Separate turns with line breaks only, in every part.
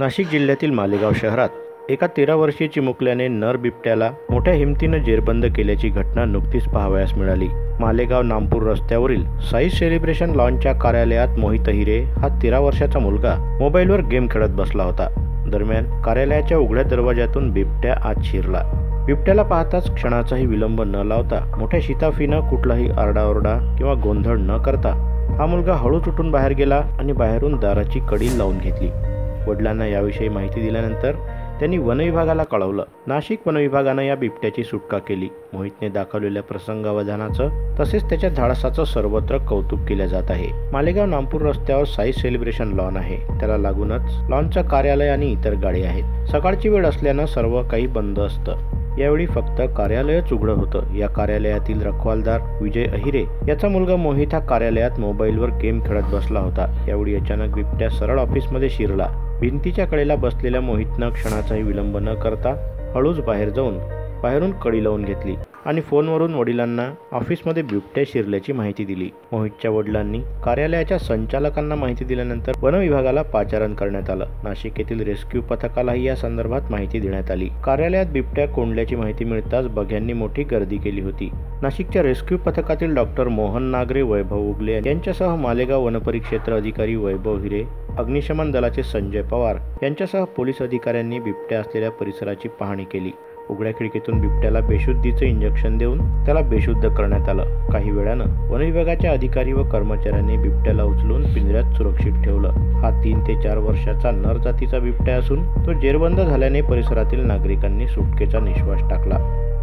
नाशिक जिल्ह्यातील मालेगाव शहरात एका 13 वर्षीय चिमुकल्याने नर बिबट्याला मोठ्या हिमतीनं जेरबंद केल्याची घटना नुकतीच पाहावयास मिळाली। मालेगाव नामपूर रस्त्यावरील साई सेलिब्रेशन लॉनच्या कार्यालयात मोहित अहिरे हा 13 वर्षाचा मुलगा मोबाईलवर गेम खेळत बसला होता। दरम्यान कार्यालयाच्या उघड्या दरवाजातून बिबट्या आत शिरला। बिबट्याला पाहताच क्षणाचाही विलंब न लावता मोठ्या शिताफीनं कुठलाही आरडाओरडा किंवा गोंधळ न करता हा मुलगा हळूच उठून बाहेर गेला आणि बाहेरून दाराची कडी लावून घेतली। वडिलांना याविषयी माहिती दिल्यानंतर त्यांनी वनविभागाला कळवलं। नाशिक वनविभागानं या बिबट्याची सुटका केली। मोहितने दाखवलेल्या प्रसंगावधानाचं तसेच त्याच्या धाडसाचं सर्वत्र कौतुक केले जात आहे। मालेगाव नामपूर रस्त्यावर साई सेलिब्रेशन लॉन आहे, त्याला लागूनच लॉनचं कार्यालय आणि इतर गाडी आहेत। सकाळची वेळ असल्यानं सर्व काही बंद असतं। यावेळी फक्त कार्यालयच उघडं होतं। या कार्यालयातील रखवालदार विजय अहिरे याचा मुलगा मोहित हा कार्यालयात मोबाईलवर गेम खेळत बसला होता। यावेळी अचानक बिबट्या सरळ ऑफिसमध्ये शिरला। भिंतीच्या कडेला बसलेल्या मोहितनं क्षणाचाही विलंब न करता हळूच बाहेर जाऊन बाहेरून कडी लावून घेतली आणि फोनवरून वडिलांना ऑफिसमध्ये बिबट्या शिरल्याची माहिती दिली। मोहितच्या वडिलांनी कार्यालयाच्या संचालकांना माहिती दिल्यानंतर वनविभागाला पाचारण करण्यात आलं। नाशिक येथील रेस्क्यू पथकालाही या संदर्भात माहिती देण्यात आली। कार्यालयात बिबट्या कोंडल्याची माहिती मिळताच बघ्यांनी मोठी गर्दी केली होती। नाशिकच्या रेस्क्यू पथकातील डॉक्टर मोहन नागरे, वैभव उगले यांच्यासह मालेगाव वनपरिक्षेत्र अधिकारी वैभव हिरे, अग्निशमन दलाचे संजय पवार यांच्यासह पोलीस अधिकाऱ्यांनी बिबट्या असलेल्या परिसराची पाहणी केली। उघड्या खिडकीतून बिबट्याला बेशुद्धीचं इंजेक्शन देऊन त्याला बेशुद्ध करण्यात आलं। काही वेळानं वनविभागाच्या अधिकारी व कर्मचाऱ्यांनी बिबट्याला उचलून पिंजऱ्यात सुरक्षित ठेवलं। हा 3 ते 4 वर्षाचा नर जातीचा बिबट्या असून तो जेरबंद झाल्याने परिसरातील नागरिकांनी सुटकेचा निश्वास टाकला।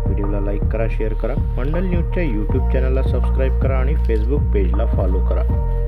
व्हिडिओला लाईक करा, शेअर करा, मंडल न्यूजच्या यूट्यूब चॅनलला सबस्क्राईब करा आणि फेसबुक पेजला फॉलो करा।